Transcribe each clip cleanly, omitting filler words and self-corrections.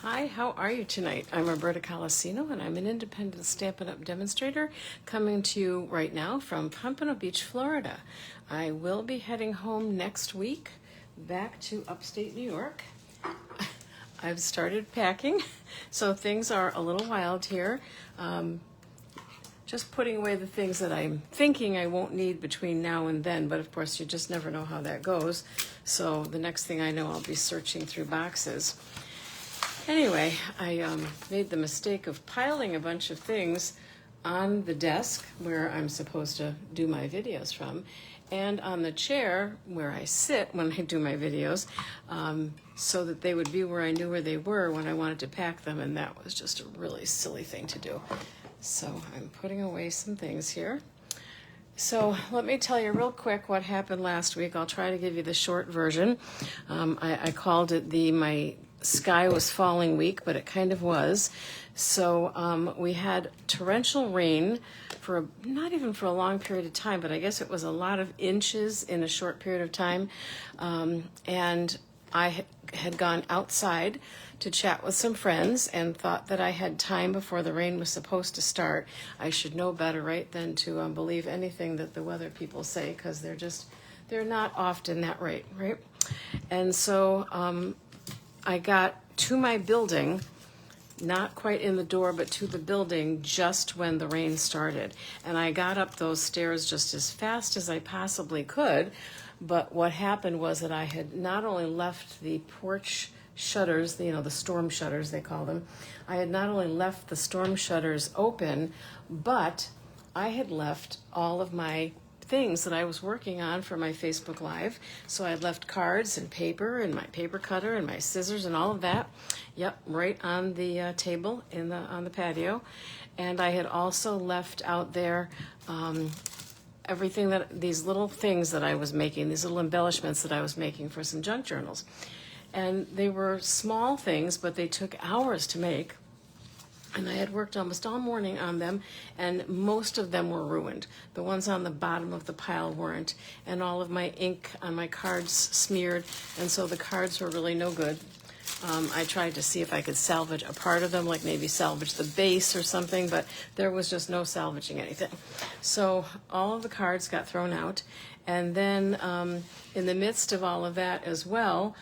Hi, how are you tonight? I'm Roberta Colasino, and I'm an independent Stampin' Up! Demonstrator coming to you right now from Pompano Beach, Florida. I will be heading home next week back to upstate New York. I've started packing, so things are a little wild here. Just putting away the things that I'm thinking I won't need between now and then, but of course you just never know how that goes. So the next thing I know, I'll be searching through boxes. Anyway, I made the mistake of piling a bunch of things on the desk where I'm supposed to do my videos from, and on the chair where I sit when I do my videos, so that they would be where I knew where they were when I wanted to pack them, and that was just a really silly thing to do. So I'm putting away some things here. So let me tell you real quick what happened last week. I'll try to give you the short version. I called it my sky was falling week, but it kind of was. So we had torrential rain for not even for a long period of time, but I guess it was a lot of inches in a short period of time. And I had gone outside to chat with some friends and thought that I had time before the rain was supposed to start. I should know better, right, than to believe anything that the weather people say, because they're not often that right? And so I got to my building, not quite in the door, but to the building just when the rain started. And I got up those stairs just as fast as I possibly could. But what happened was that I had not only left the porch shutters, the storm shutters they call them, I had not only left the storm shutters open, but I had left all of my things that I was working on for my Facebook Live. So I had left cards and paper and my paper cutter and my scissors and all of that. Yep, right on the table on the patio. And I had also left out there everything these little things that I was making, these little embellishments that I was making for some junk journals. And they were small things, but they took hours to make. And I had worked almost all morning on them, and most of them were ruined. The ones on the bottom of the pile weren't, and all of my ink on my cards smeared, and so the cards were really no good. I tried to see if I could salvage a part of them, like maybe salvage the base or something, but there was just no salvaging anything. So all of the cards got thrown out, and then in the midst of all of that as well,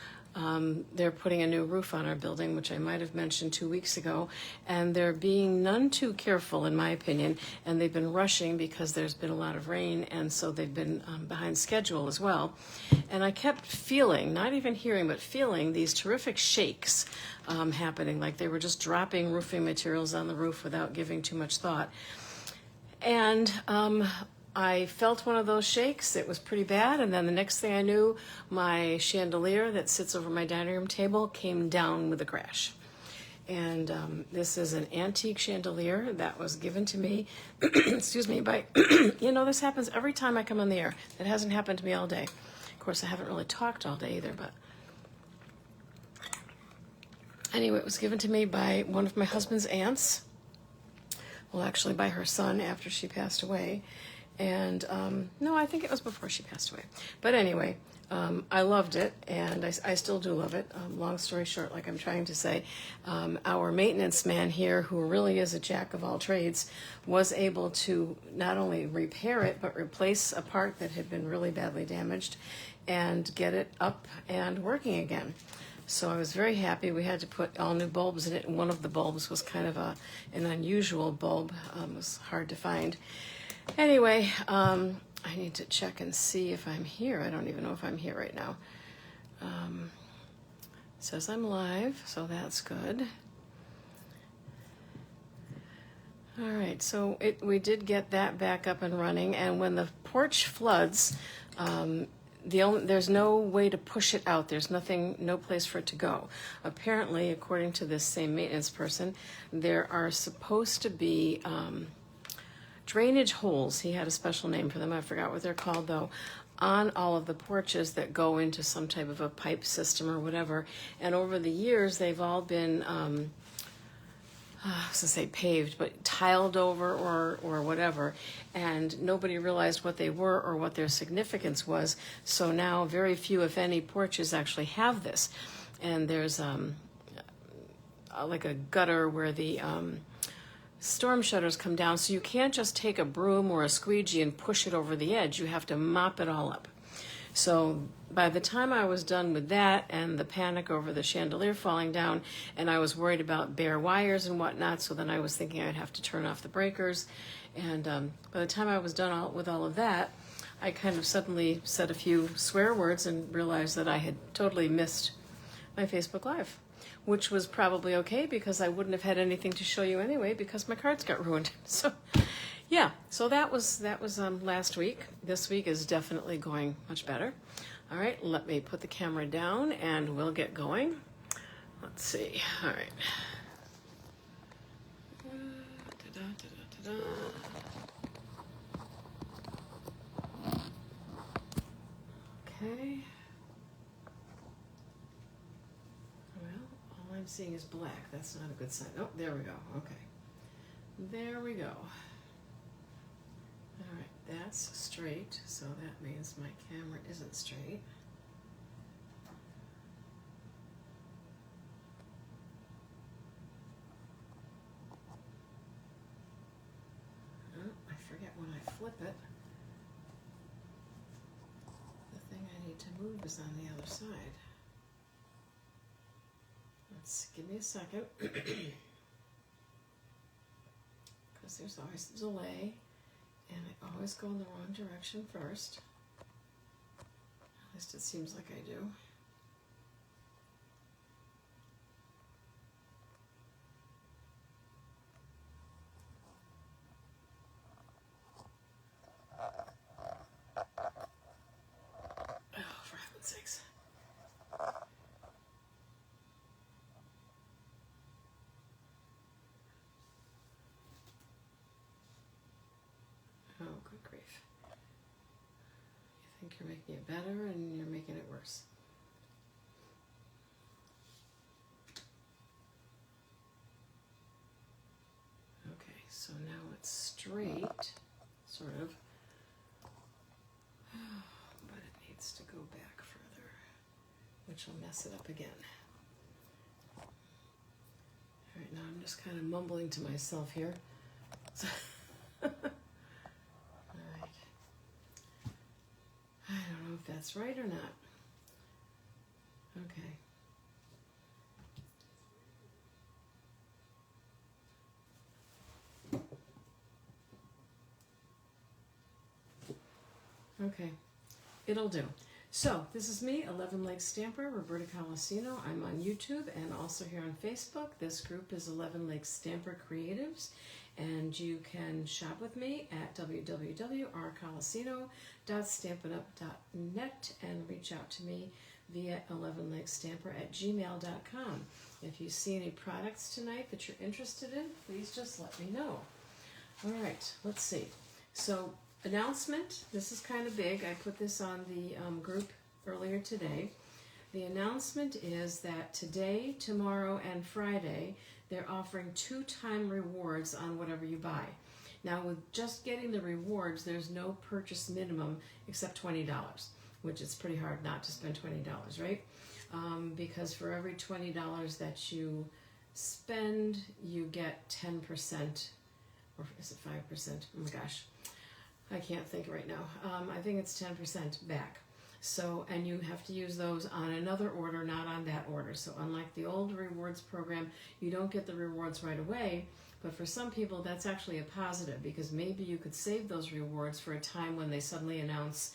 they're putting a new roof on our building, which I might have mentioned 2 weeks ago, and they're being none too careful, in my opinion, and they've been rushing because there's been a lot of rain, and so they've been behind schedule as well. And I kept feeling, not even hearing, but feeling these terrific shakes happening, like they were just dropping roofing materials on the roof without giving too much thought. And I felt one of those shakes. It was pretty bad, and then the next thing I knew, my chandelier that sits over my dining room table came down with a crash. And this is an antique chandelier that was given to me, excuse me, by, this happens every time I come on the air. It hasn't happened to me all day. Of course, I haven't really talked all day either, but anyway, it was given to me by one of my husband's aunts. Well, actually by her son after she passed away. And no, I think it was before she passed away. But anyway, I loved it, and I still do love it. Long story short, like I'm trying to say, our maintenance man here, who really is a jack of all trades, was able to not only repair it, but replace a part that had been really badly damaged and get it up and working again. So I was very happy. We had to put all new bulbs in it, and one of the bulbs was kind of an unusual bulb. It was hard to find. Anyway, I need to check and see if I'm here. I don't even know if I'm here right now. It says I'm live, so that's good. All right, so we did get that back up and running, and when the porch floods, there's no way to push it out. There's no place for it to go. Apparently, according to this same maintenance person, there are supposed to be drainage holes. He had a special name for them. I forgot what they're called, though, on all of the porches that go into some type of a pipe system or whatever. And over the years, they've all been, I was going to say paved, but tiled over or whatever. And nobody realized what they were or what their significance was. So now very few, if any, porches actually have this. And there's like a gutter where the storm shutters come down, so you can't just take a broom or a squeegee and push it over the edge. You have to mop it all up. So by the time I was done with that and the panic over the chandelier falling down, and I was worried about bare wires and whatnot, so then I was thinking I'd have to turn off the breakers. And by the time I was done with all of that, I kind of suddenly said a few swear words and realized that I had totally missed my Facebook Live, which was probably okay because I wouldn't have had anything to show you anyway because my cards got ruined. So yeah, so that was last week. This week is definitely going much better. All right, let me put the camera down and we'll get going. Let's see. All right. Okay. Well, all I'm seeing is black. That's not a good sign. Oh, there we go. Okay. There we go. All right, that's straight, so that means my camera isn't straight. Oh, I forget when I flip it. The thing I need to move is on the other side. Let's give me a second. Because there's always a delay. And I always go in the wrong direction first. At least it seems like I do. Oh, for heaven's sakes. Oh, good grief. You think you're making it better and you're making it worse. Okay, so now it's straight, sort of. But it needs to go back further, which will mess it up again. All right, now I'm just kind of mumbling to myself here. I don't know if that's right or not. Okay. Okay, it'll do. So, this is me, 11 Lake Stamper, Roberta Colasino. I'm on YouTube and also here on Facebook. This group is 11 Lake Stamper Creatives, and you can shop with me at www.rcolasino.stampinup.net and reach out to me via 11lakestamper@gmail.com. If you see any products tonight that you're interested in, please just let me know. All right, let's see. So, announcement, this is kind of big. I put this on the group earlier today. The announcement is that today, tomorrow, and Friday, they're offering 2-time rewards on whatever you buy. Now, with just getting the rewards, there's no purchase minimum except $20, which is pretty hard not to spend $20, right? Because for every $20 that you spend, you get 10%, or is it 5%? Oh my gosh. I can't think right now. I think it's 10% back. So, and you have to use those on another order, not on that order. So unlike the old rewards program, you don't get the rewards right away. But for some people, that's actually a positive because maybe you could save those rewards for a time when they suddenly announce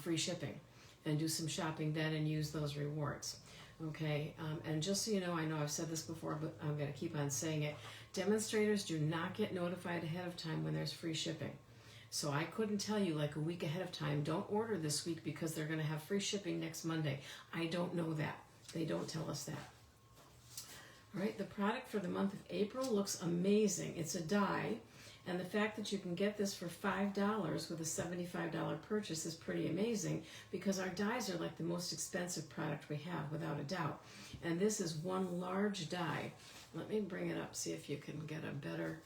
free shipping and do some shopping then and use those rewards. Okay, and just so you know, I know I've said this before, but I'm going to keep on saying it. Demonstrators do not get notified ahead of time when there's free shipping. So I couldn't tell you like a week ahead of time, don't order this week because they're going to have free shipping next Monday. I don't know that. They don't tell us that. All right, the product for the month of April looks amazing. It's a die, and the fact that you can get this for $5 with a $75 purchase is pretty amazing because our dies are like the most expensive product we have, without a doubt. And this is one large die. Let me bring it up, see if you can get a better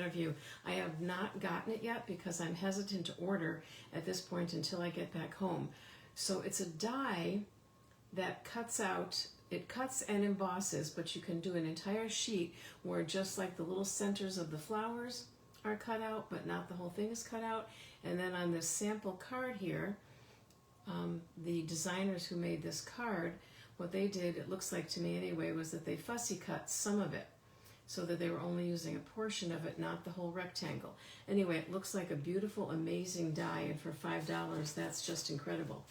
view. I have not gotten it yet because I'm hesitant to order at this point until I get back home. So it's a die that cuts out it cuts and embosses, but you can do an entire sheet where just like the little centers of the flowers are cut out, but not the whole thing is cut out. And then on this sample card here, the designers who made this card, what they did, it looks like to me anyway, was that they fussy cut some of it so that they were only using a portion of it, not the whole rectangle. Anyway, it looks like a beautiful, amazing die, and for $5, that's just incredible.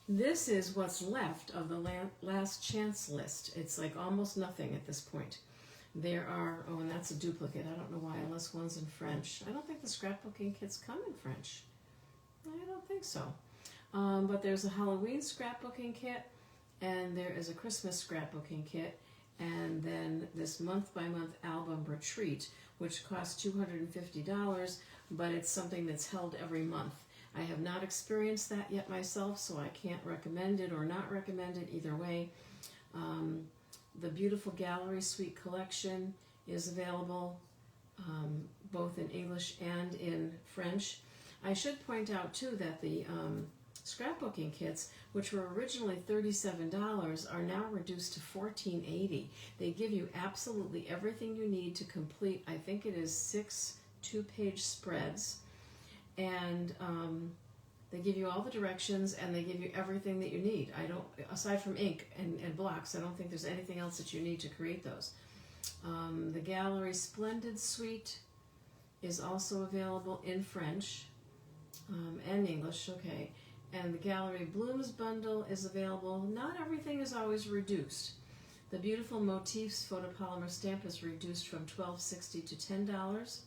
This is what's left of the last chance list. It's like almost nothing at this point. There are, oh, and that's a duplicate. I don't know why, unless one's in French. I don't think the scrapbooking kits come in French. I don't think so. But there's a Halloween scrapbooking kit, and there is a Christmas scrapbooking kit, and then this month-by-month album retreat, which costs $250, but it's something that's held every month. I have not experienced that yet myself, so I can't recommend it or not recommend it either way. The beautiful Gallery Suite collection is available both in English and in French. I should point out too that the scrapbooking kits, which were originally $37, are now reduced to $14.80. They give you absolutely everything you need to complete, I think it is 6 two-page spreads, and they give you all the directions, and they give you everything that you need. I don't, aside from ink and blocks, I don't think there's anything else that you need to create those. The Gallery Splendid Suite is also available in French and English, okay. And the Gallery Blooms bundle is available. Not everything is always reduced. The Beautiful Motifs photopolymer stamp is reduced from $12.60 to $10.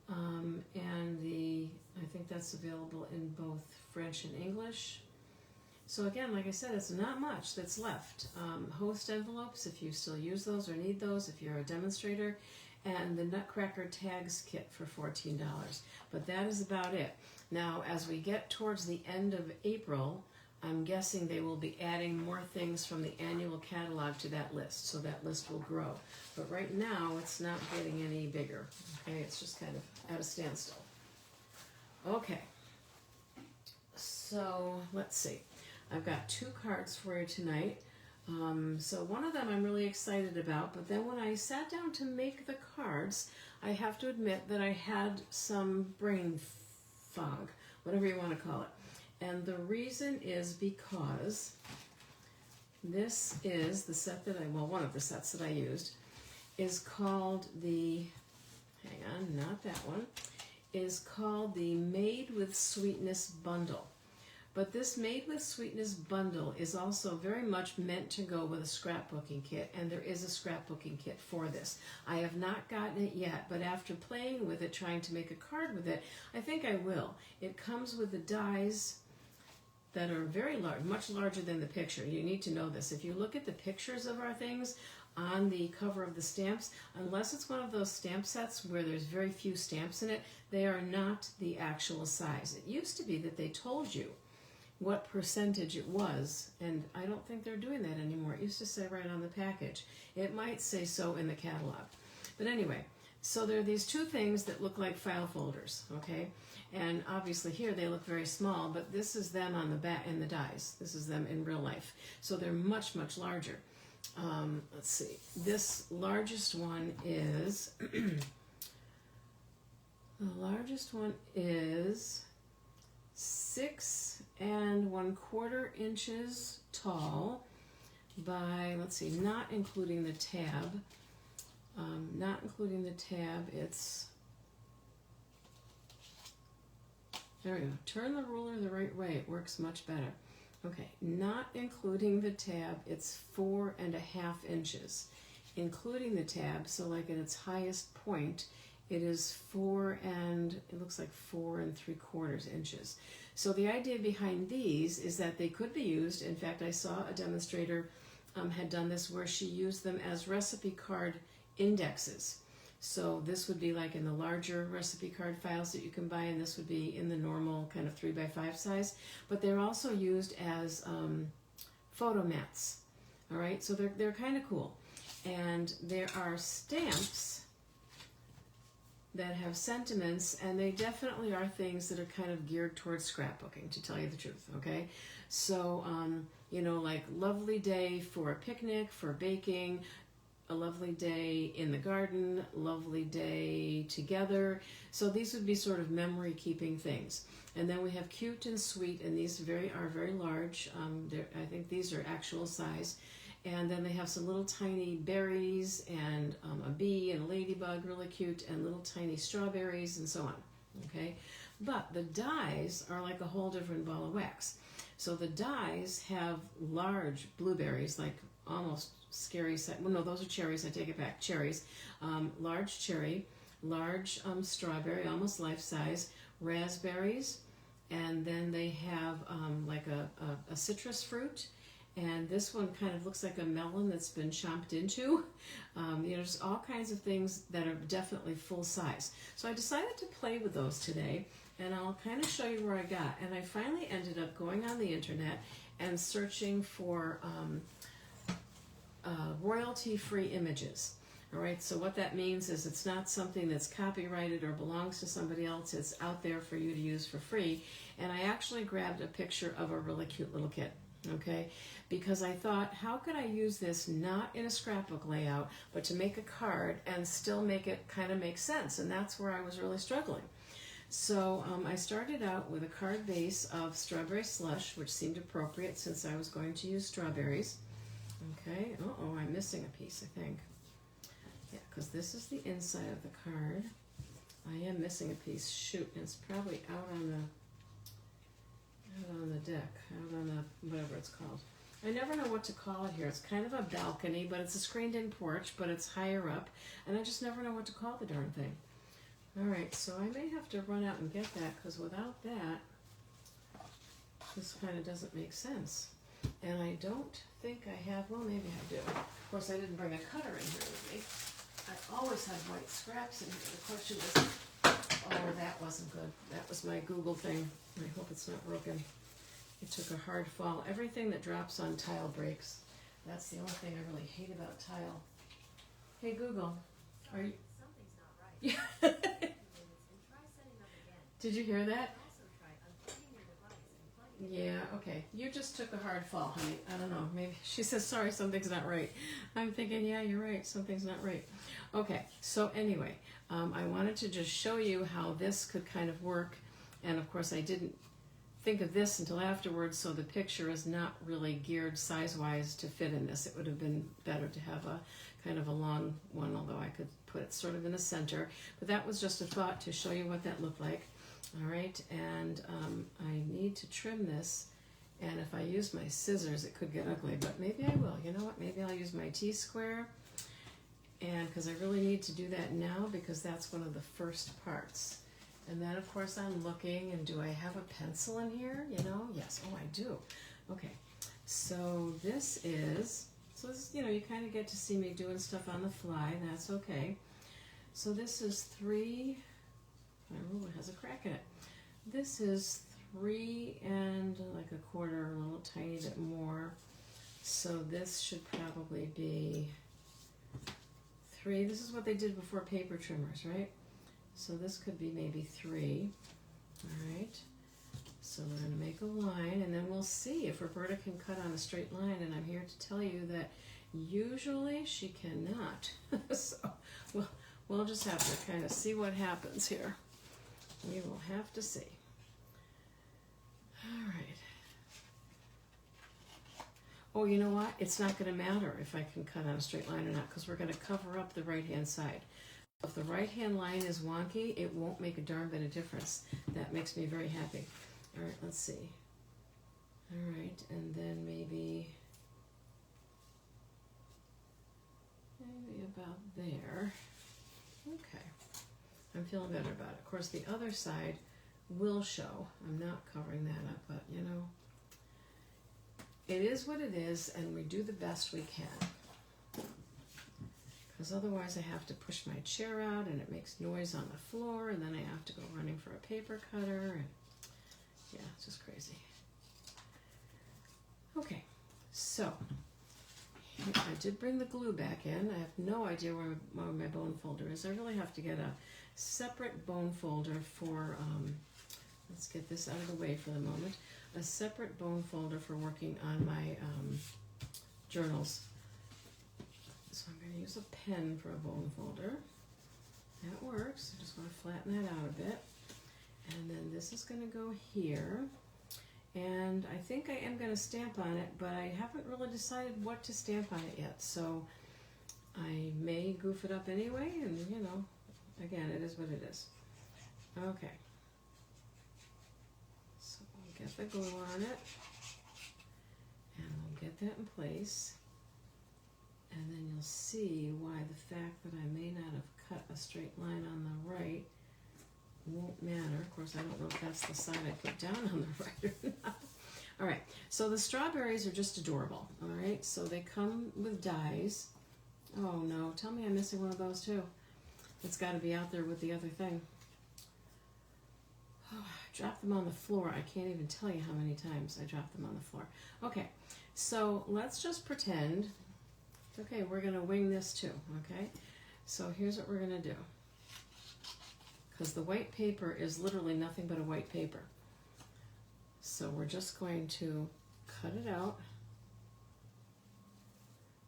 And I think that's available in both French and English. So again, like I said, it's not much that's left. Host envelopes, if you still use those or need those, if you're a demonstrator, and the Nutcracker Tags kit for $14. But that is about it. Now, as we get towards the end of April, I'm guessing they will be adding more things from the annual catalog to that list, so that list will grow. But right now, it's not getting any bigger. Okay, it's just kind of at a standstill. Okay, so let's see. I've got 2 cards for you tonight. So one of them I'm really excited about, but then when I sat down to make the cards, I have to admit that I had some brain fog, whatever you want to call it. And the reason is because this is the set that one of the sets that I used is called the, hang on, not that one, is called the Made with Sweetness bundle. But this Made with Sweetness bundle is also very much meant to go with a scrapbooking kit, and there is a scrapbooking kit for this. I have not gotten it yet, but after playing with it, trying to make a card with it, I think I will. It comes with the dies that are very large, much larger than the picture. You need to know this. If you look at the pictures of our things on the cover of the stamps, unless it's one of those stamp sets where there's very few stamps in it, they are not the actual size. It used to be that they told you what percentage it was, and I don't think they're doing that anymore. It used to say right on the package. It might say so in the catalog. But anyway, so there are these 2 things that look like file folders, okay? And obviously here they look very small, but this is them on the back in the dies. This is them in real life. So they're much, much larger. Let's see. This largest one is, the largest one is 6 1/4 inches tall by, let's see, not including the tab. It's, there we go. Turn the ruler the right way. It works much better. Okay, not including the tab, it's 4 1/2 inches. Including the tab, so like at its highest point, it is 4 3/4 inches. So the idea behind these is that they could be used. In fact, I saw a demonstrator had done this where she used them as recipe card indexes. So this would be like in the larger recipe card files that you can buy, and this would be in the normal kind of 3x5 size. But they're also used as photo mats. All right, so they're kind of cool. And there are stamps that have sentiments, and they definitely are things that are kind of geared towards scrapbooking, to tell you the truth, okay? So, you know, like lovely day for a picnic, for baking, a lovely day in the garden, lovely day together. So these would be sort of memory keeping things. And then we have cute and sweet, and these are very large. I think these are actual size. And then they have some little tiny berries and a bee and a ladybug, really cute, and little tiny strawberries and so on. Okay, but the dies are like a whole different ball of wax. So the dies have large blueberries, like almost scary size. Well, no, those are cherries. I take it back. Cherries, large cherry, large strawberry, almost life size, raspberries, and then they have like a citrus fruit. And this one kind of looks like a melon that's been chomped into. You know, just all kinds of things that are definitely full size. So I decided to play with those today, and I'll kind of show you where I got. And I finally ended up going on the internet and searching for royalty-free images. All right, so what that means is it's not something that's copyrighted or belongs to somebody else. It's out there for you to use for free. And I actually grabbed a picture of a really cute little kid. Okay, because I thought, how could I use this not in a scrapbook layout, but to make a card and still make it kind of make sense? And that's where I was really struggling. So I started out with a card base of strawberry slush, which seemed appropriate since I was going to use strawberries. Okay, uh-oh, I'm missing a piece, I think. Yeah, because this is the inside of the card. I am missing a piece. Shoot, it's probably out on the deck, out on the, whatever it's called. I never know what to call it here. It's kind of a balcony, but it's a screened-in porch, but it's higher up, and I just never know what to call the darn thing. All right, so I may have to run out and get that, because without that, this kind of doesn't make sense. And I don't think I have, well, maybe I do. Of course, I didn't bring a cutter in here with me. I always have white scraps in here. The question is, oh, that wasn't good. That was my Google thing. I hope it's not broken. It took a hard fall. Everything that drops on tile breaks. That's the only thing I really hate about tile. Hey Google, are you? Something's not right. Yeah. Try setting up again. Did you hear that? Also try unplugging your device and plugging it. Yeah, okay. You just took a hard fall, honey. I don't know. Maybe she says, sorry, something's not right. I'm thinking, yeah, you're right. Something's not right. Okay, so anyway, I wanted to just show you how this could kind of work. And of course, I didn't think of this until afterwards, so the picture is not really geared size-wise to fit in this. It would have been better to have a kind of a long one, although I could put it sort of in the center. But that was just a thought to show you what that looked like. All right, and I need to trim this, and if I use my scissors, it could get ugly, but maybe I will. You know what? Maybe I'll use my T-square, and because I really need to do that now because that's one of the first parts. And then, of course, I'm looking, and do I have a pencil in here? You know, yes. Oh, I do. Okay, so this is, you know, you kind of get to see me doing stuff on the fly. That's okay. So this is 3, my ruler has a crack in it. This is 3 and like a quarter, a little tiny bit more. So this should probably be 3. This is what they did before paper trimmers, right? So this could be maybe 3, all right? So we're gonna make a line, and then we'll see if Roberta can cut on a straight line, and I'm here to tell you that usually she cannot. So we'll just have to kind of see what happens here. We will have to see. All right. Oh, you know what? It's not gonna matter if I can cut on a straight line or not, because we're gonna cover up the right-hand side. If the right-hand line is wonky, it won't make a darn bit of difference. That makes me very happy. All right, let's see. All right, and then maybe about there. Okay, I'm feeling better about it. Of course, the other side will show. I'm not covering that up, but you know, it is what it is, and we do the best we can. Because otherwise I have to push my chair out and it makes noise on the floor, and then I have to go running for a paper cutter, and yeah, it's just crazy. Okay, so I did bring the glue back in. I have no idea where my bone folder is. I really have to get a separate bone folder for, let's get this out of the way for the moment, a separate bone folder for working on my journals. So I'm going to use a pen for a bone folder. That works. I just want to flatten that out a bit. And then this is going to go here. And I think I am going to stamp on it, but I haven't really decided what to stamp on it yet. So I may goof it up anyway, and you know, again, it is what it is. Okay. So we'll get the glue on it, and we'll get that in place. And then you'll see why the fact that I may not have cut a straight line on the right won't matter. Of course, I don't know if that's the side I put down on the right or not. All right, so the strawberries are just adorable. All right, so they come with dies. Oh no, tell me I'm missing one of those too. It's got to be out there with the other thing. Oh, I dropped them on the floor. I can't even tell you how many times I dropped them on the floor. Okay, so let's just pretend. Okay, we're going to wing this too, okay? So here's what we're going to do. Because the white paper is literally nothing but a white paper. So we're just going to cut it out.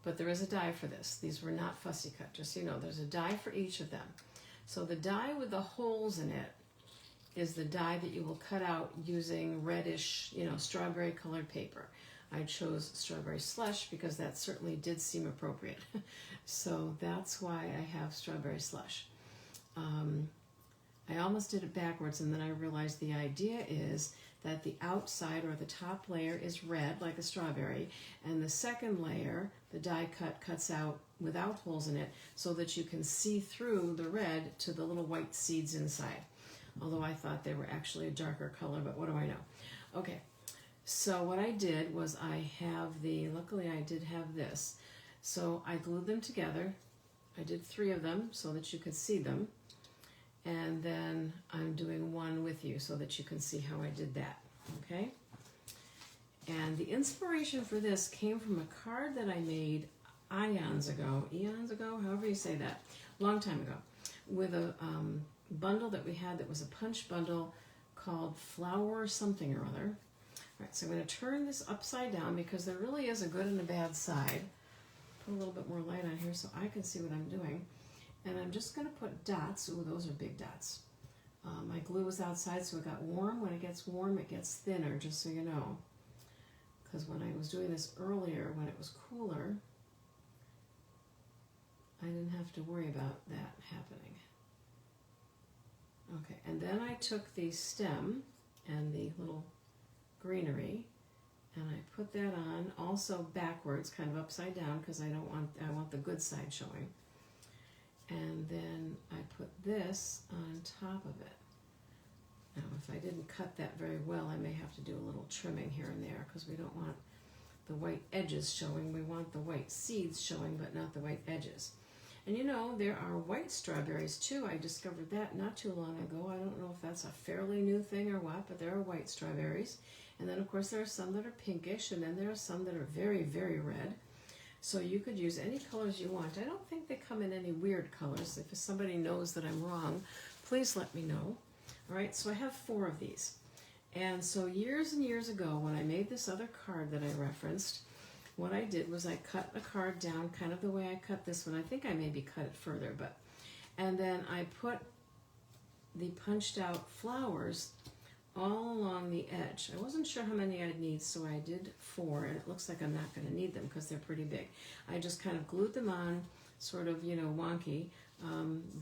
But there is a die for this. These were not fussy cut, just so you know. There's a die for each of them. So the die with the holes in it is the die that you will cut out using reddish, you know, strawberry colored paper. I chose strawberry slush because that certainly did seem appropriate. So that's why I have strawberry slush. I almost did it backwards, and then I realized the idea is that the outside or the top layer is red like a strawberry, and the second layer, the die cut, cuts out without holes in it so that you can see through the red to the little white seeds inside. Although I thought they were actually a darker color, but what do I know? Okay. So what I did was luckily I did have this. So I glued them together. I did 3 of them so that you could see them. And then I'm doing one with you so that you can see how I did that, okay? And the inspiration for this came from a card that I made eons ago, however you say that, long time ago, with a bundle that we had that was a punch bundle called Flower something or other. All right, so I'm going to turn this upside down because there really is a good and a bad side. Put a little bit more light on here so I can see what I'm doing. And I'm just going to put dots. Ooh, those are big dots. My glue was outside, so it got warm. When it gets warm, it gets thinner, just so you know. Because when I was doing this earlier, when it was cooler, I didn't have to worry about that happening. Okay, and then I took the stem and the little greenery, and I put that on also backwards, kind of upside down, because I want the good side showing. And then I put this on top of it. Now, if I didn't cut that very well, I may have to do a little trimming here and there because we don't want the white edges showing. We want the white seeds showing, but not the white edges. And you know, there are white strawberries too. I discovered that not too long ago. I don't know if that's a fairly new thing or what, but there are white strawberries. And then, of course, there are some that are pinkish, and then there are some that are very, very red. So you could use any colors you want. I don't think they come in any weird colors. If somebody knows that I'm wrong, please let me know. All right, so I have 4 of these. And so years and years ago, when I made this other card that I referenced, what I did was I cut a card down kind of the way I cut this one. I think I maybe cut it further, and then I put the punched out flowers all along the edge. I wasn't sure how many I'd need, so I did 4, and it looks like I'm not going to need them because they're pretty big. I just kind of glued them on, sort of, you know, wonky.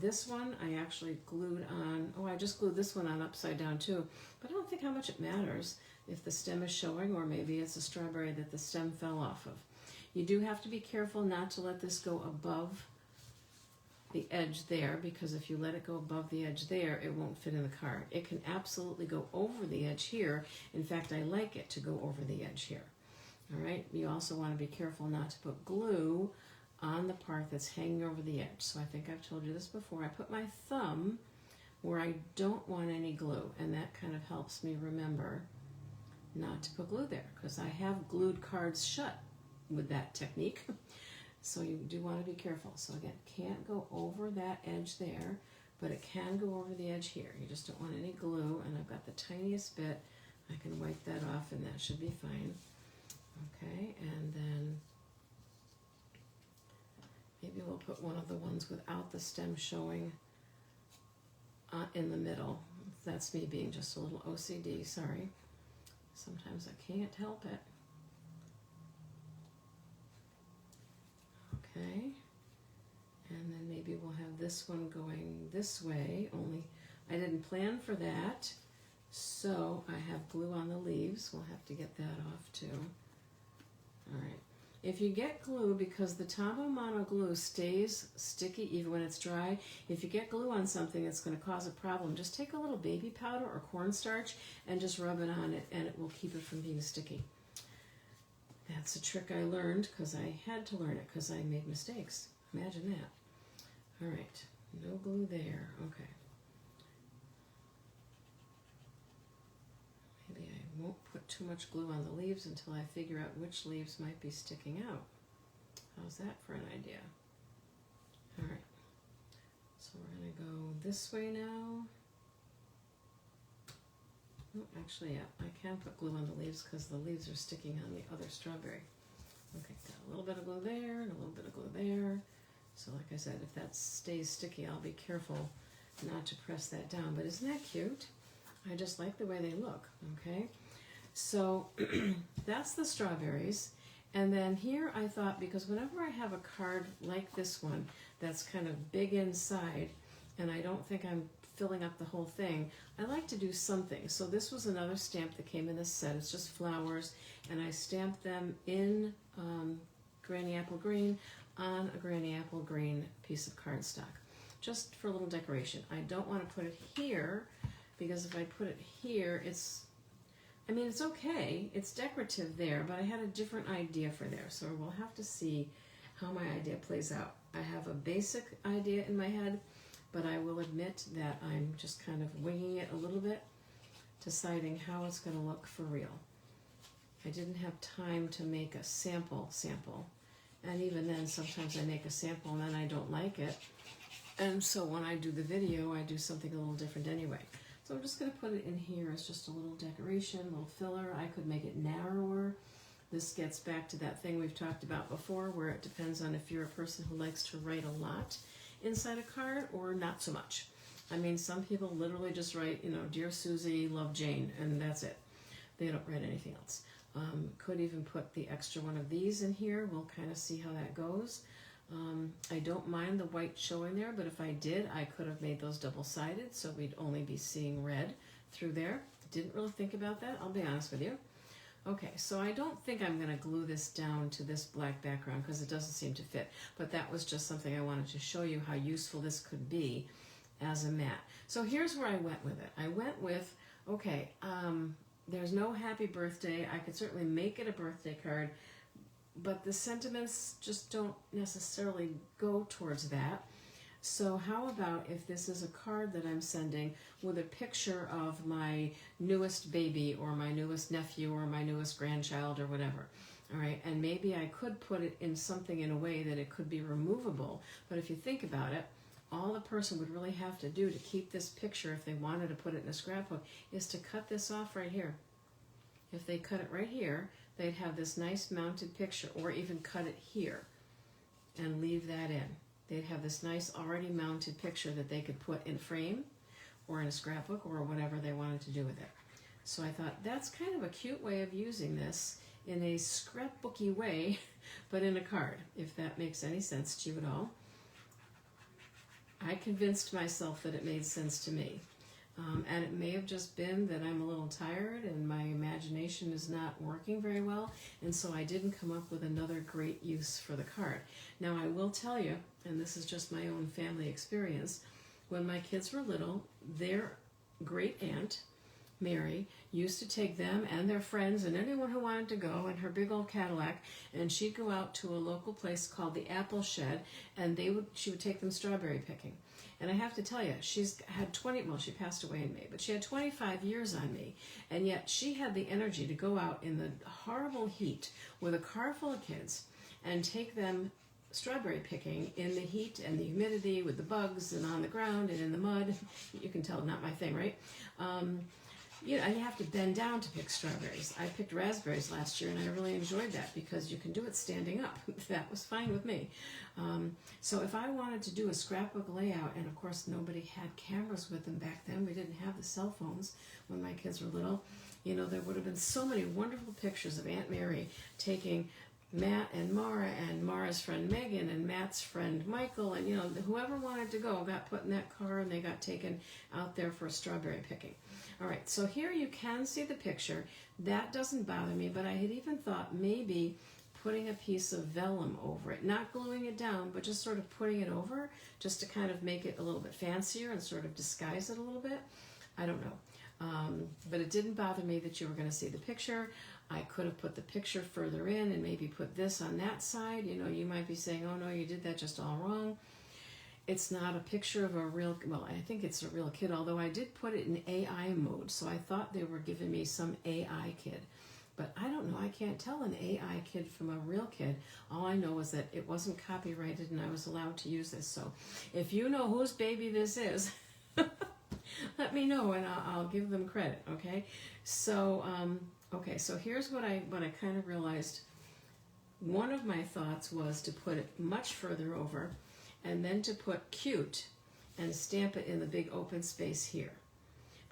This one I actually glued on, I just glued this one on upside down too, but I don't think how much it matters if the stem is showing, or maybe it's a strawberry that the stem fell off of. You do have to be careful not to let this go above the edge there, because if you let it go above the edge there, it won't fit in the card. It can absolutely go over the edge here. In fact, I like it to go over the edge here. All right, you also want to be careful not to put glue on the part that's hanging over the edge. So I think I've told you this before. I put my thumb where I don't want any glue, and that kind of helps me remember not to put glue there, because I have glued cards shut with that technique. So you do want to be careful. So again, can't go over that edge there, but it can go over the edge here. You just don't want any glue, and I've got the tiniest bit I can wipe that off and that should be fine. Okay, and then maybe we'll put one of the ones without the stem showing in the middle. That's me being just a little OCD, sorry. Sometimes I can't help it. Okay, and then maybe we'll have this one going this way, only I didn't plan for that, so I have glue on the leaves. We'll have to get that off too. All right. If you get glue, because the Tombow Mono glue stays sticky even when it's dry, if you get glue on something that's going to cause a problem, just take a little baby powder or cornstarch and just rub it on it, and it will keep it from being sticky. That's a trick I learned because I had to learn it because I made mistakes. Imagine that. All right, no glue there. Okay. Maybe I won't put too much glue on the leaves until I figure out which leaves might be sticking out. How's that for an idea? All right, so we're going to go this way now. Oh, actually, yeah, I can put glue on the leaves because the leaves are sticking on the other strawberry. Okay, got a little bit of glue there and a little bit of glue there. So like I said, if that stays sticky, I'll be careful not to press that down. But isn't that cute? I just like the way they look, okay? So that's the strawberries. And then here I thought, because whenever I have a card like this one that's kind of big inside, and I don't think I'm filling up the whole thing, I like to do something. So this was another stamp that came in this set. It's just flowers, and I stamped them in Granny Apple Green on a Granny Apple Green piece of cardstock, just for a little decoration. I don't want to put it here, because if I put it here, it's okay, it's decorative there, but I had a different idea for there, so we'll have to see how my idea plays out. I have a basic idea in my head, but I will admit that I'm just kind of winging it a little bit, deciding how it's going to look for real. I didn't have time to make a sample, and even then sometimes I make a sample and then I don't like it, and so when I do the video I do something a little different anyway. So I'm just going to put it in here as just a little decoration, a little filler. I could make it narrower. This gets back to that thing we've talked about before, where it depends on if you're a person who likes to write a lot inside a card or not so much. I mean, some people literally just write, Dear Susie, love Jane, and that's it. They don't write anything else. Could even put the extra one of these in here. We'll kind of see how that goes. I don't mind the white showing there, but if I did, I could have made those double-sided, so we'd only be seeing red through there. Didn't really think about that, I'll be honest with you. Okay, so I don't think I'm going to glue this down to this black background because it doesn't seem to fit, but that was just something I wanted to show you how useful this could be as a mat. So here's where I went with it. I went with, okay, there's no happy birthday. I could certainly make it a birthday card, but the sentiments just don't necessarily go towards that. So how about if this is a card that I'm sending with a picture of my newest baby or my newest nephew or my newest grandchild or whatever. All right, and maybe I could put it in something in a way that it could be removable. But if you think about it, all the person would really have to do to keep this picture, if they wanted to put it in a scrapbook, is to cut this off right here. If they cut it right here, they'd have this nice mounted picture, or even cut it here and leave that in. They'd have this nice already mounted picture that they could put in a frame or in a scrapbook or whatever they wanted to do with it. So I thought that's kind of a cute way of using this in a scrapbooky way, but in a card, if that makes any sense to you at all. I convinced myself that it made sense to me. And it may have just been that I'm a little tired and my imagination is not working very well, and so I didn't come up with another great use for the card. Now I will tell you, and this is just my own family experience, when my kids were little, their great aunt, Mary, used to take them and their friends and anyone who wanted to go in her big old Cadillac, and she'd go out to a local place called the Apple Shed, and she would take them strawberry picking. And I have to tell you, she's had she passed away in May, but she had 25 years on me, and yet she had the energy to go out in the horrible heat with a car full of kids and take them strawberry picking in the heat and the humidity with the bugs and on the ground and in the mud. You can tell, not my thing, right? you have to bend down to pick strawberries. I picked raspberries last year, and I really enjoyed that because you can do it standing up. That was fine with me. So if I wanted to do a scrapbook layout, and of course nobody had cameras with them back then, we didn't have the cell phones when my kids were little, there would have been so many wonderful pictures of Aunt Mary taking Matt and Mara and Mara's friend Megan and Matt's friend Michael, and whoever wanted to go got put in that car and they got taken out there for strawberry picking. All right, so here you can see the picture. That doesn't bother me, but I had even thought maybe putting a piece of vellum over it, not gluing it down, but just sort of putting it over just to kind of make it a little bit fancier and sort of disguise it a little bit. I don't know. But it didn't bother me that you were going to see the picture. I could have put the picture further in and maybe put this on that side. You might be saying, oh no, you did that just all wrong. It's not a picture of a real, well, I think it's a real kid, although I did put it in AI mode, so I thought they were giving me some AI kid. But I don't know, I can't tell an AI kid from a real kid. All I know is that it wasn't copyrighted and I was allowed to use this. So if you know whose baby this is, let me know and I'll give them credit, okay? So, so here's what I kind of realized. One of my thoughts was to put it much further over and then to put cute and stamp it in the big open space here.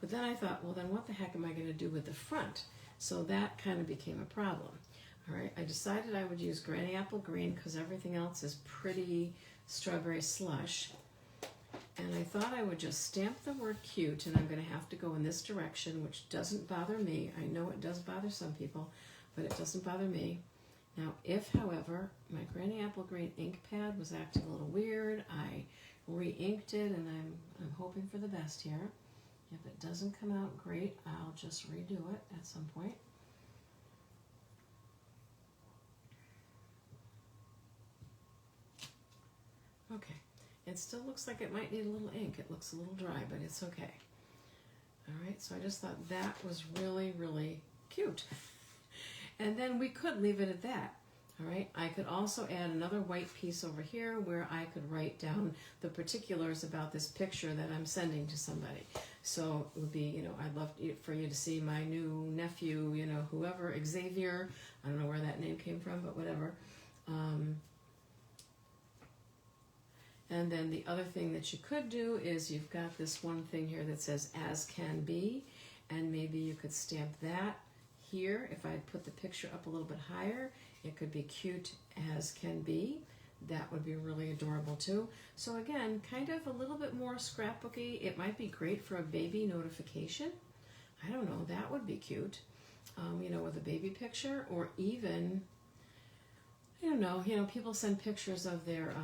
But then I thought, well, then what the heck am I going to do with the front? So that kind of became a problem. All right, I decided I would use Granny Apple Green because everything else is pretty strawberry slush. And I thought I would just stamp the word cute, and I'm going to have to go in this direction, which doesn't bother me. I know it does bother some people, but it doesn't bother me. Now, if, however, my Granny Apple Green ink pad was acting a little weird, I re-inked it, and I'm hoping for the best here. If it doesn't come out great, I'll just redo it at some point. Okay, it still looks like it might need a little ink. It looks a little dry, but it's okay. All right, so I just thought that was really, really cute. And then we could leave it at that. All right, I could also add another white piece over here where I could write down the particulars about this picture that I'm sending to somebody. So it would be, I'd love for you to see my new nephew, whoever, Xavier. I don't know where that name came from, but whatever. And then the other thing that you could do is you've got this one thing here that says as can be, and maybe you could stamp that here. If I put the picture up a little bit higher, it could be cute as can be. That would be really adorable too. So again, kind of a little bit more scrapbooky. It might be great for a baby notification. I don't know, that would be cute. With a baby picture, or even, I don't know, people send pictures of their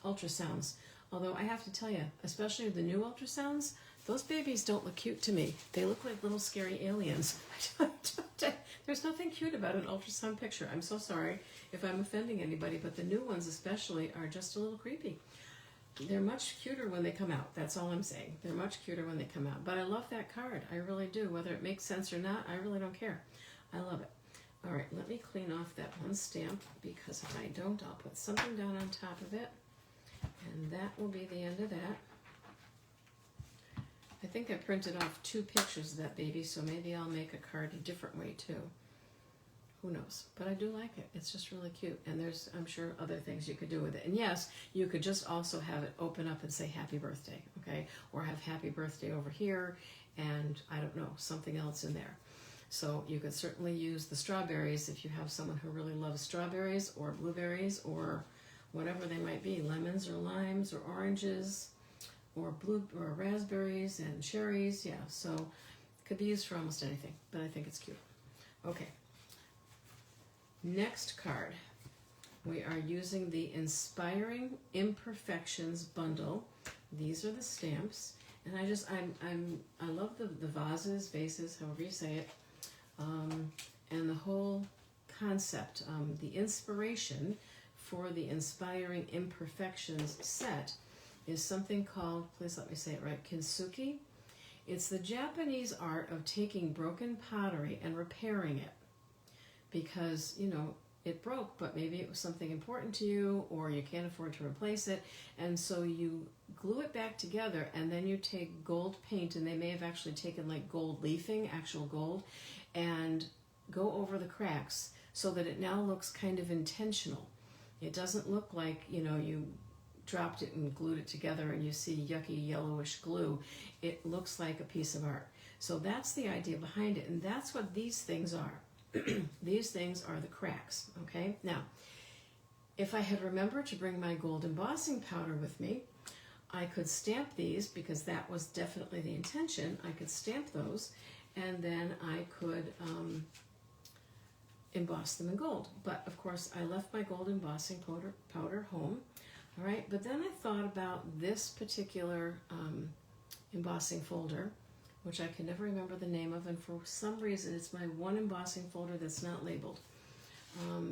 ultrasounds. Although I have to tell you, especially the new ultrasounds, those babies don't look cute to me. They look like little scary aliens. There's nothing cute about an ultrasound picture. I'm so sorry if I'm offending anybody, but the new ones especially are just a little creepy. They're much cuter when they come out. That's all I'm saying. They're much cuter when they come out. But I love that card. I really do. Whether it makes sense or not, I really don't care. I love it. All right, let me clean off that one stamp, because if I don't, I'll put something down on top of it. And that will be the end of that. I think I printed off 2 pictures of that baby, so maybe I'll make a card a different way too. Who knows? But I do like it. It's just really cute. And there's, I'm sure, other things you could do with it. And yes, you could just also have it open up and say happy birthday, okay? Or have happy birthday over here and, I don't know, something else in there. So you could certainly use the strawberries if you have someone who really loves strawberries or blueberries or whatever they might be, lemons or limes or oranges or raspberries and cherries. Yeah, so it could be used for almost anything, but I think it's cute. Okay. Next card, we are using the Inspiring Imperfections bundle. These are the stamps, and I love the vases, however you say it, and the whole concept. The inspiration for the Inspiring Imperfections set is something called, please let me say it right, Kintsugi. It's the Japanese art of taking broken pottery and repairing it. Because, it broke, but maybe it was something important to you, or you can't afford to replace it, and so you glue it back together, and then you take gold paint, and they may have actually taken like gold leafing, actual gold, and go over the cracks so that it now looks kind of intentional. It doesn't look like, you dropped it and glued it together and you see yucky yellowish glue. It looks like a piece of art. So that's the idea behind it, and that's what these things are. These things are the cracks, okay? Now, if I had remembered to bring my gold embossing powder with me, I could stamp these, because that was definitely the intention. I could stamp those, and then I could emboss them in gold. But of course, I left my gold embossing powder home. All right, but then I thought about this particular embossing folder, which I can never remember the name of, and for some reason it's my one embossing folder that's not labeled.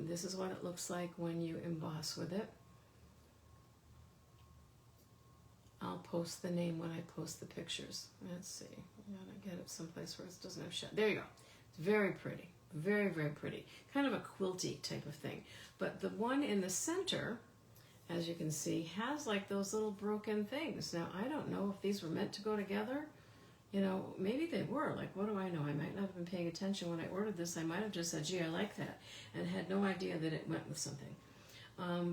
This is what it looks like when you emboss with it. I'll post the name when I post the pictures. Let's see, I gotta get it someplace where it doesn't have shut. There you go. It's very pretty, very, very pretty. Kind of a quilty type of thing. But the one in the center, as you can see, has like those little broken things. Now, I don't know if these were meant to go together. Maybe they were. Like, what do I know? I might not have been paying attention when I ordered this. I might have just said, gee, I like that, and had no idea that it went with something.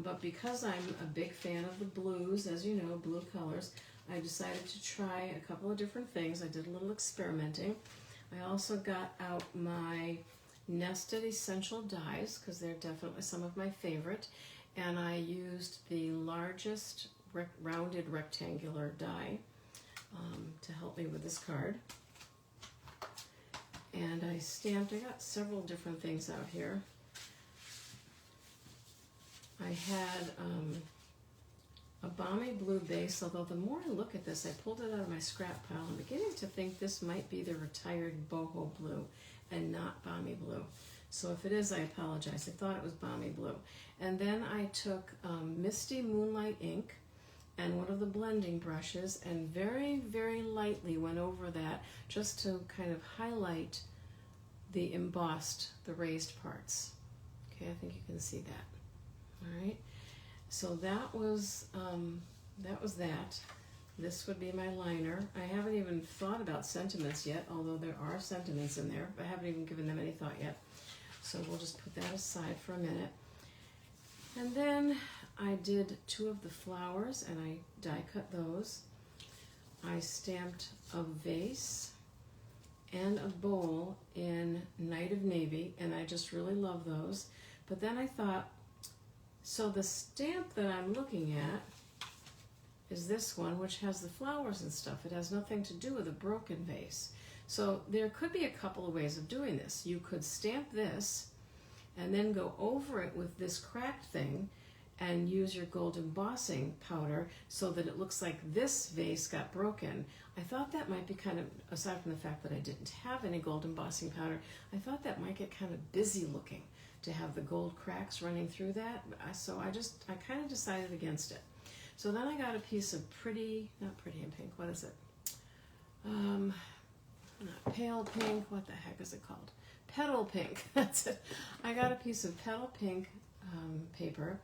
But because I'm a big fan of the blues, as you know, blue colors, I decided to try a couple of different things. I did a little experimenting. I also got out my nested essential dies, because they're definitely some of my favorite, and I used the largest rounded rectangular die to help me with this card. And I got several different things out here. I had a balmy blue base, although the more I look at this, I pulled it out of my scrap pile. I'm beginning to think this might be the retired boho blue and not balmy blue. So if it is, I apologize. I thought it was balmy blue. And then I took Misty Moonlight ink and one of the blending brushes, and very, very lightly went over that just to kind of highlight the raised parts. Okay, I think you can see that. All right, so that was that. This would be my liner. I haven't even thought about sentiments yet, although there are sentiments in there, but I haven't even given them any thought yet. So we'll just put that aside for a minute. And then I did two of the flowers, and I die cut those. I stamped a vase and a bowl in Night of Navy, and I just really love those. But then I thought, so the stamp that I'm looking at is this one, which has the flowers and stuff. It has nothing to do with a broken vase. So there could be a couple of ways of doing this. You could stamp this and then go over it with this cracked thing and use your gold embossing powder so that it looks like this vase got broken. I thought that might be kind of, aside from the fact that I didn't have any gold embossing powder, I thought that might get kind of busy looking to have the gold cracks running through that. So I kind of decided against it. So then I got a piece of not pretty in pink, what is it? Not pale pink, what the heck is it called? Petal pink, that's it. I got a piece of petal pink paper,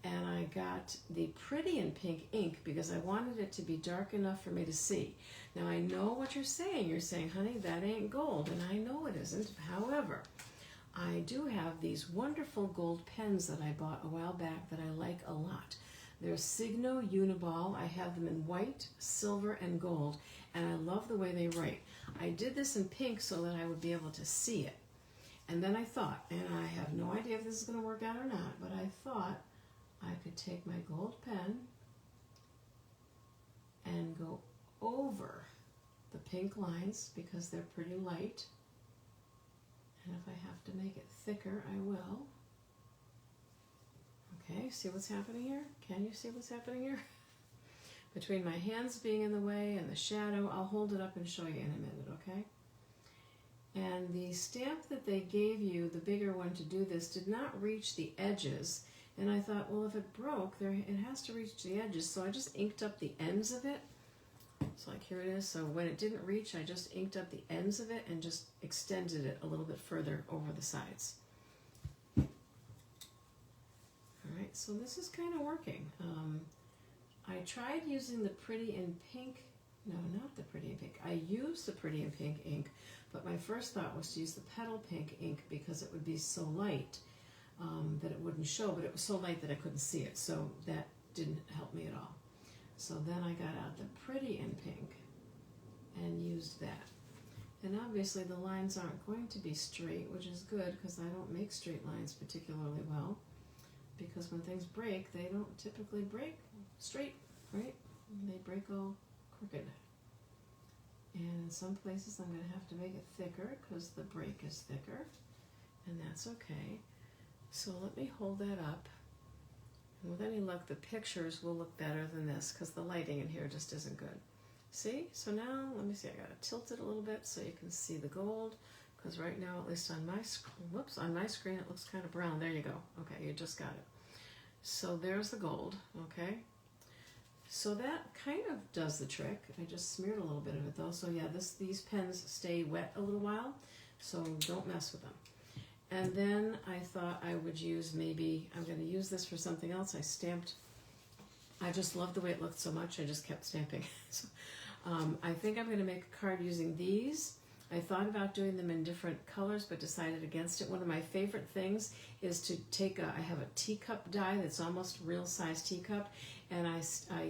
and I got the pretty in pink ink because I wanted it to be dark enough for me to see. Now I know what you're saying. You're saying, honey, that ain't gold, and I know it isn't. However, I do have these wonderful gold pens that I bought a while back that I like a lot. They're Signo Uniball. I have them in white, silver, and gold, and I love the way they write. I did this in pink so that I would be able to see it. And then I thought, and I have no idea if this is going to work out or not, but I thought I could take my gold pen and go over the pink lines because they're pretty light. And if I have to make it thicker, I will. Okay, see what's happening here? Can you see what's happening here? Between my hands being in the way and the shadow, I'll hold it up and show you in a minute, okay? And the stamp that they gave you, the bigger one to do this, did not reach the edges. And I thought, well, if it broke, it has to reach the edges. So I just inked up the ends of it. So like here it is. So when it didn't reach, I just inked up the ends of it and just extended it a little bit further over the sides. right, so this is kind of working. I tried using the Pretty in Pink, no, not the Pretty in Pink. I used the Pretty in Pink ink, but my first thought was to use the Petal Pink ink because it would be so light that it wouldn't show, but it was so light that I couldn't see it, so that didn't help me at all. So then I got out the Pretty in Pink and used that. And obviously the lines aren't going to be straight, which is good because I don't make straight lines particularly well, because when things break, they don't typically break straight, right? They break all crooked. And in some places I'm going to have to make it thicker because the break is thicker, and that's okay. So let me hold that up. And with any luck, the pictures will look better than this because the lighting in here just isn't good. See? So now, let me see, I gotta tilt it a little bit so you can see the gold, because right now, at least on my screen, it looks kind of brown. There you go. Okay, you just got it. So there's the gold, okay? So that kind of does the trick. I just smeared a little bit of it though. So yeah, these pens stay wet a little while, so don't mess with them. And then I thought I would use, maybe, I'm gonna use this for something else. I just loved the way it looked so much, I just kept stamping. So, I think I'm going to make a card using these. I thought about doing them in different colors, but decided against it. One of my favorite things is to take I have a teacup die that's almost real size teacup, and I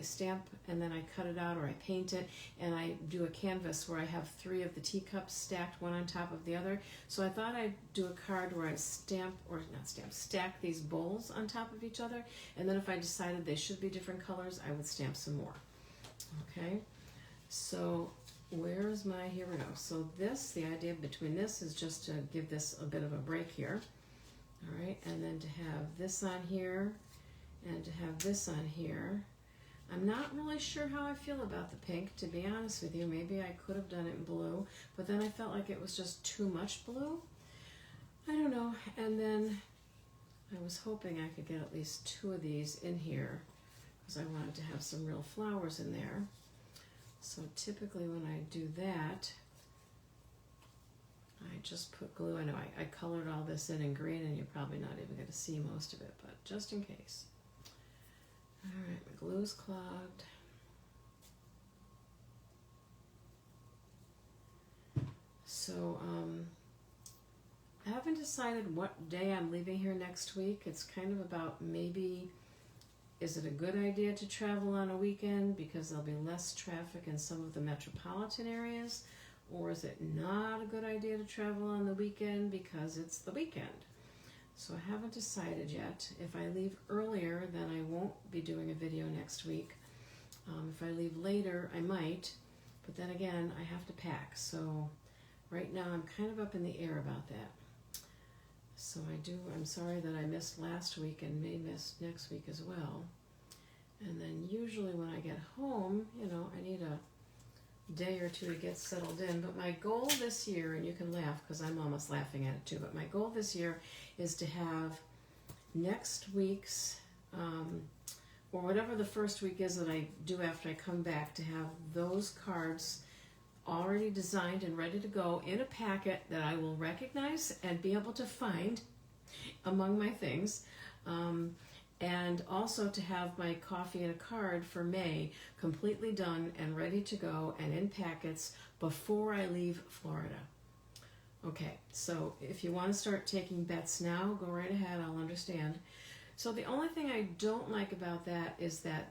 stamp and then I cut it out or I paint it, and I do a canvas where I have 3 of the teacups stacked one on top of the other. So I thought I'd do a card where I stack these bowls on top of each other, and then if I decided they should be different colors, I would stamp some more. Okay, so where is my, here we go. So this, the idea between this is just to give this a bit of a break here. All right, and then to have this on here and to have this on here. I'm not really sure how I feel about the pink, to be honest with you. Maybe I could have done it in blue, but then I felt like it was just too much blue. I don't know. And then I was hoping I could get at least 2 of these in here because I wanted to have some real flowers in there. So typically when I do that, I just put glue. I know I colored all this in green, and you're probably not even going to see most of it, but just in case. All right, my glue's clogged. So I haven't decided what day I'm leaving here next week. It's kind of about maybe, is it a good idea to travel on a weekend because there'll be less traffic in some of the metropolitan areas? Or is it not a good idea to travel on the weekend because it's the weekend? So I haven't decided yet. If I leave earlier, then I won't be doing a video next week. If I leave later, I might. But then again, I have to pack. So right now I'm kind of up in the air about that. So I'm sorry that I missed last week and may miss next week as well. And then usually when I get home, I need a day or 2 to get settled in. But my goal this year, and you can laugh because I'm almost laughing at it too, but my goal this year is to have next week's, or whatever the first week is that I do after I come back, to have those cards already designed and ready to go in a packet that I will recognize and be able to find among my things. And also to have my coffee and a card for May completely done and ready to go and in packets before I leave Florida. Okay, so if you want to start taking bets now, go right ahead, I'll understand. So the only thing I don't like about that is that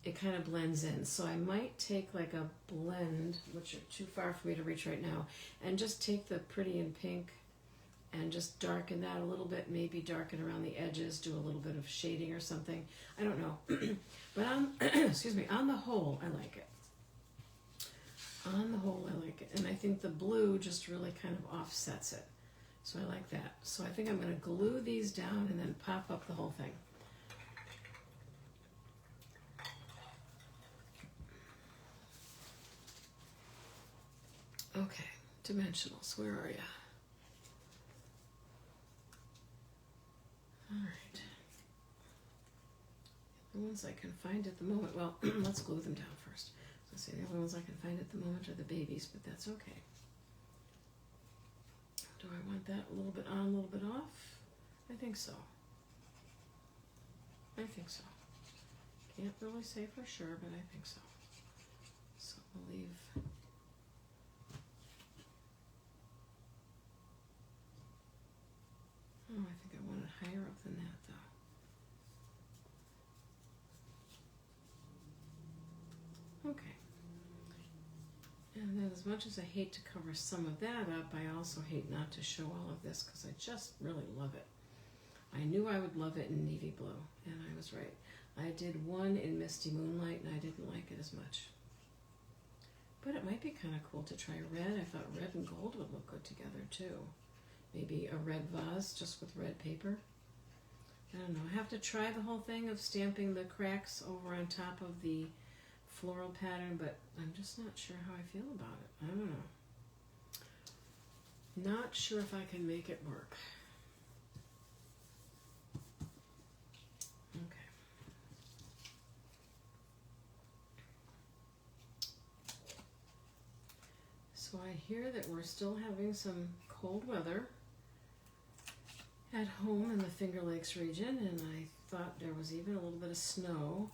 it kind of blends in. So I might take like a blend, which are too far for me to reach right now, and just take the Pretty in Pink and just darken that a little bit, maybe darken around the edges, do a little bit of shading or something. I don't know. But excuse me, on the whole, I like it. On the whole, I like it. And I think the blue just really kind of offsets it. So I like that. So I think I'm going to glue these down and then pop up the whole thing. Okay, dimensionals, where are you? All right. The ones I can find at the moment, well, let's glue them down first. So see, the only ones I can find at the moment are the babies, but that's okay. Do I want that a little bit on, a little bit off? I think so. I think so. Can't really say for sure, but I think so. So we'll leave. Oh, I think I want it higher up than that, though. Okay. And then as much as I hate to cover some of that up, I also hate not to show all of this because I just really love it. I knew I would love it in navy blue, and I was right. I did one in Misty Moonlight, and I didn't like it as much. But it might be kind of cool to try red. I thought red and gold would look good together, too. Maybe a red vase just with red paper. I don't know. I have to try the whole thing of stamping the cracks over on top of the floral pattern, but I'm just not sure how I feel about it. I don't know. Not sure if I can make it work. Okay. So I hear that we're still having some cold weather at home in the Finger Lakes region, and I thought there was even a little bit of snow.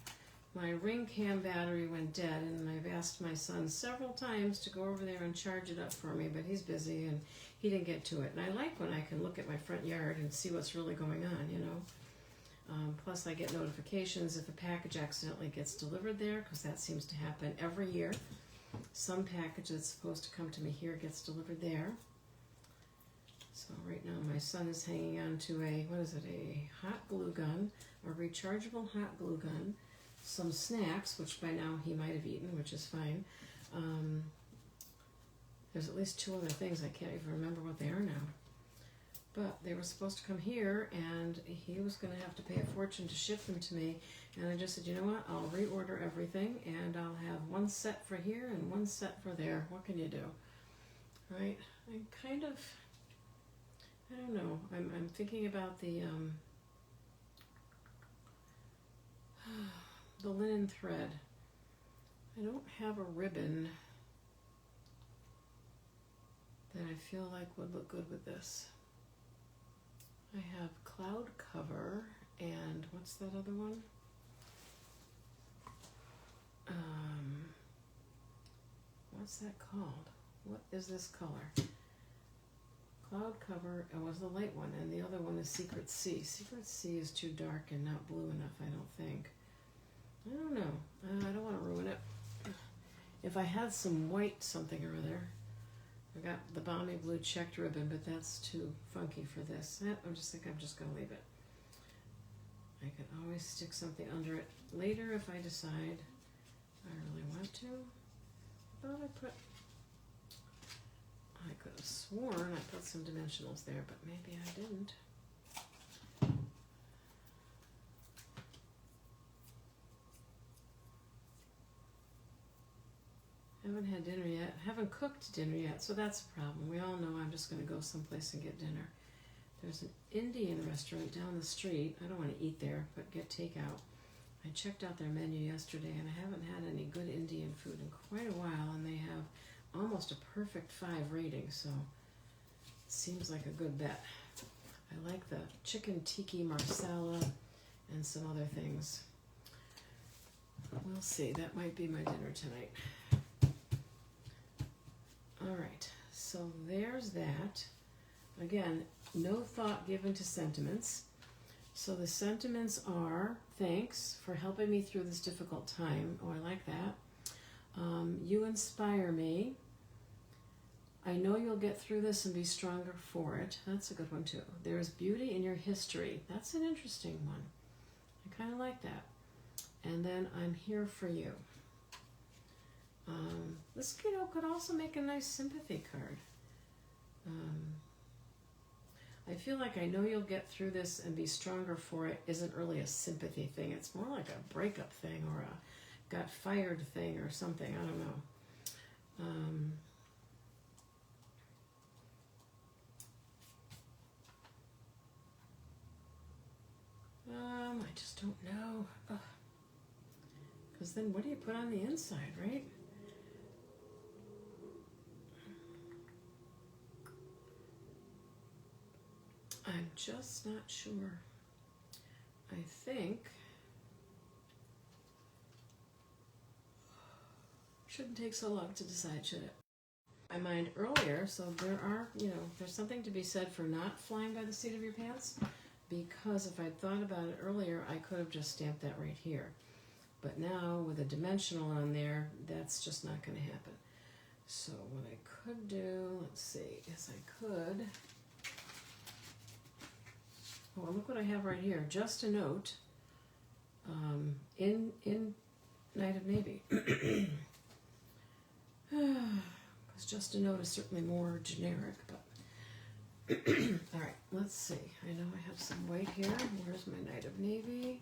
My ring cam battery went dead, and I've asked my son several times to go over there and charge it up for me, but he's busy and he didn't get to it. And I like when I can look at my front yard and see what's really going on, you know. Plus I get notifications if a package accidentally gets delivered there, because that seems to happen every year. Some package that's supposed to come to me here gets delivered there. So right now my son is hanging on to a hot glue gun, a rechargeable hot glue gun, some snacks, which by now he might have eaten, which is fine. There's at least 2 other things. I can't even remember what they are now. But they were supposed to come here, and he was going to have to pay a fortune to ship them to me. And I just said, you know what, I'll reorder everything, and I'll have 1 set for here and 1 set for there. What can you do? Right? I'm kind of, I don't know. I'm thinking about the linen thread. I don't have a ribbon that I feel like would look good with this. I have cloud cover and what's that other one? What's that called? What is this color? Cloud cover was the light one, and the other one is Secret Sea. Secret Sea is too dark and not blue enough, I don't think. I don't know. I don't want to ruin it. If I had some white something or other, I got the balmy blue checked ribbon, but that's too funky for this. I'm just going to leave it. I could always stick something under it later if I decide I really want to. I could have sworn I put some dimensionals there, but maybe I didn't. Haven't had dinner yet. Haven't cooked dinner yet, so that's a problem. We all know I'm just going to go someplace and get dinner. There's an Indian restaurant down the street. I don't want to eat there, but get takeout. I checked out their menu yesterday, and I haven't had any good Indian food in quite a while, and they have almost a perfect 5 rating, so it seems like a good bet. I like the chicken tiki marsala and some other things. We'll see. That might be my dinner tonight. All right, so there's that. Again, no thought given to sentiments. So the sentiments are, thanks for helping me through this difficult time. Oh, I like that. You inspire me. I know you'll get through this and be stronger for it. That's a good one too. There's beauty in your history. That's an interesting one. I kind of like that. And then I'm here for you. This could also make a nice sympathy card. I feel like I know you'll get through this and be stronger for it isn't really a sympathy thing. It's more like a breakup thing or a got fired thing or something. I don't know. I just don't know. Because then what do you put on the inside, right? I'm just not sure. I think shouldn't take so long to decide, should it? My mind earlier, so there are, there's something to be said for not flying by the seat of your pants, because if I'd thought about it earlier, I could have just stamped that right here. But now with a dimensional on there, that's just not going to happen. So what I could do, let's see, is I could, oh, look what I have right here, just a note, in Night of Navy. Because just a note is certainly more generic, but all right, let's see. I know I have some white here. Where's my Night of Navy?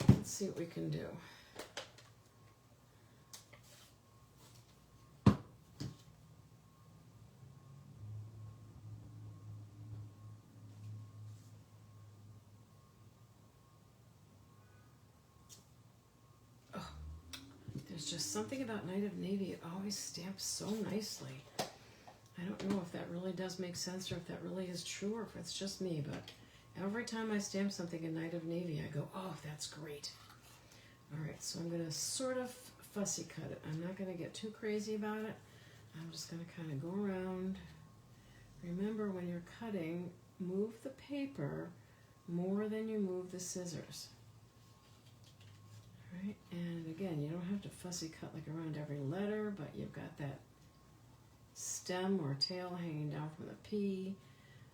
Let's see what we can do. Oh, there's just something about Night of Navy. It always stamps so nicely. I don't know if that really does make sense or if that really is true or if it's just me, but every time I stamp something in Night of Navy, I go, oh, that's great. All right, so I'm going to sort of fussy cut it. I'm not going to get too crazy about it. I'm just going to kind of go around. Remember, when you're cutting, move the paper more than you move the scissors. All right, and again, you don't have to fussy cut like around every letter, but you've got that stem or tail hanging down from the P,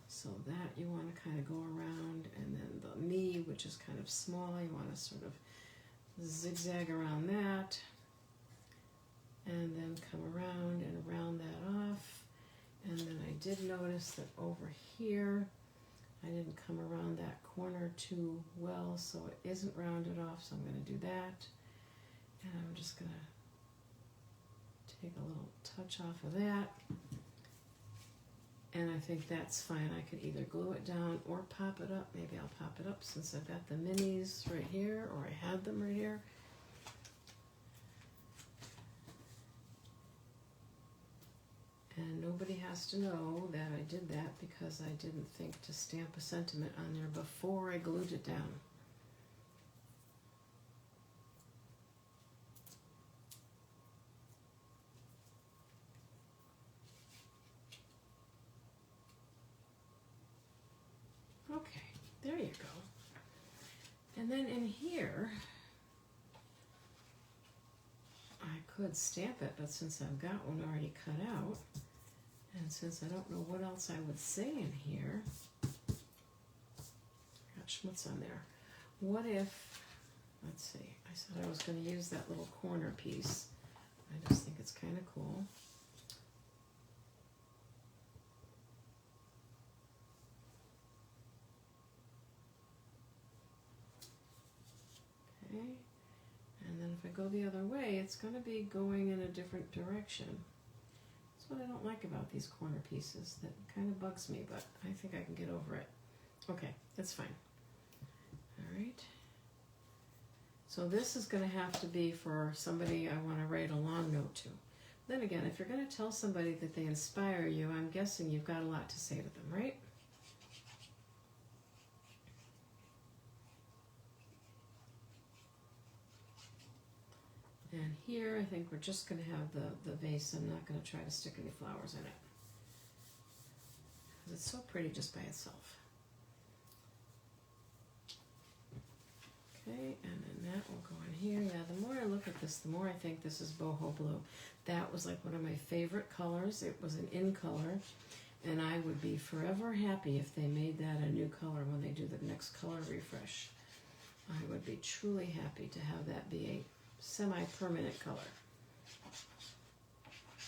so that you want to kind of go around, and then the me, which is kind of small, you want to sort of zigzag around that, and then come around and round that off. And then I did notice that over here I didn't come around that corner too well, so it isn't rounded off, so I'm going to do that, and I'm just going to take a little touch off of that, and I think that's fine. I could either glue it down or pop it up. Maybe I'll pop it up since I've got the minis right here, or I had them right here. And nobody has to know that I did that because I didn't think to stamp a sentiment on there before I glued it down. Okay, there you go. And then in here, I could stamp it, but since I've got one already cut out, and since I don't know what else I would say in here, got schmutz on there. What if, let's see, I said I was going to use that little corner piece. I just think it's kind of cool. Okay, and then if I go the other way, it's going to be going in a different direction. That's what I don't like about these corner pieces. That kind of bugs me, but I think I can get over it. Okay, that's fine. All right. So this is going to have to be for somebody I want to write a long note to. Then again, if you're going to tell somebody that they inspire you, I'm guessing you've got a lot to say to them, right? And here, I think we're just going to have the vase. I'm not going to try to stick any flowers in it, because it's so pretty just by itself. Okay, and then that will go in here. Yeah, the more I look at this, the more I think this is boho blue. That was like one of my favorite colors. It was an in color, and I would be forever happy if they made that a new color when they do the next color refresh. I would be truly happy to have that be a semi-permanent color.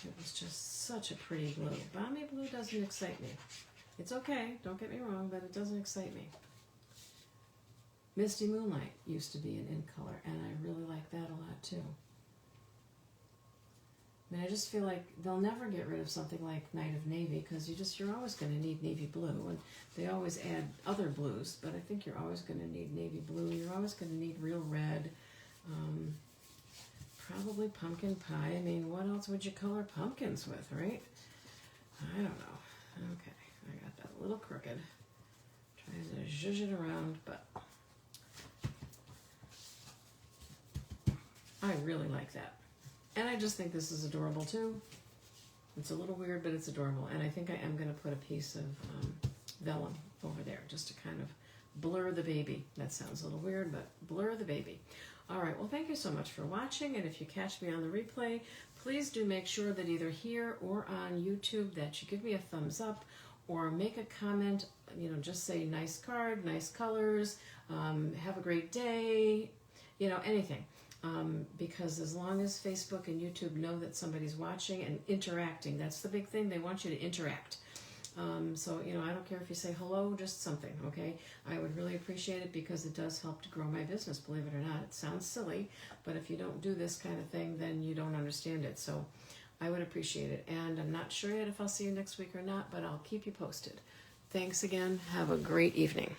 It was just such a pretty blue. Balmy blue doesn't excite me. It's okay, don't get me wrong, but it doesn't excite me. Misty Moonlight used to be an in color, and I really like that a lot too. I mean, I just feel like they'll never get rid of something like Night of Navy, because you're always going to need navy blue, and they always add other blues, but I think you're always going to need navy blue. You're always going to need real red. Probably pumpkin pie. I mean, what else would you color pumpkins with, right? I don't know. Okay, I got that a little crooked. I had to zhuzh it around, but I really like that. And I just think this is adorable too. It's a little weird, but it's adorable. And I think I am going to put a piece of vellum over there just to kind of blur the baby. That sounds a little weird, but blur the baby. All right, well, thank you so much for watching. And if you catch me on the replay, please do make sure that either here or on YouTube that you give me a thumbs up or make a comment, you know, just say nice card, nice colors, have a great day, you know, anything. Because as long as Facebook and YouTube know that somebody's watching and interacting, that's the big thing. They want you to interact. So, you know, I don't care if you say hello, just something, okay? I would really appreciate it because it does help to grow my business, believe it or not. It sounds silly, but if you don't do this kind of thing, then you don't understand it. So I would appreciate it. And I'm not sure yet if I'll see you next week or not, but I'll keep you posted. Thanks again. Have a great evening.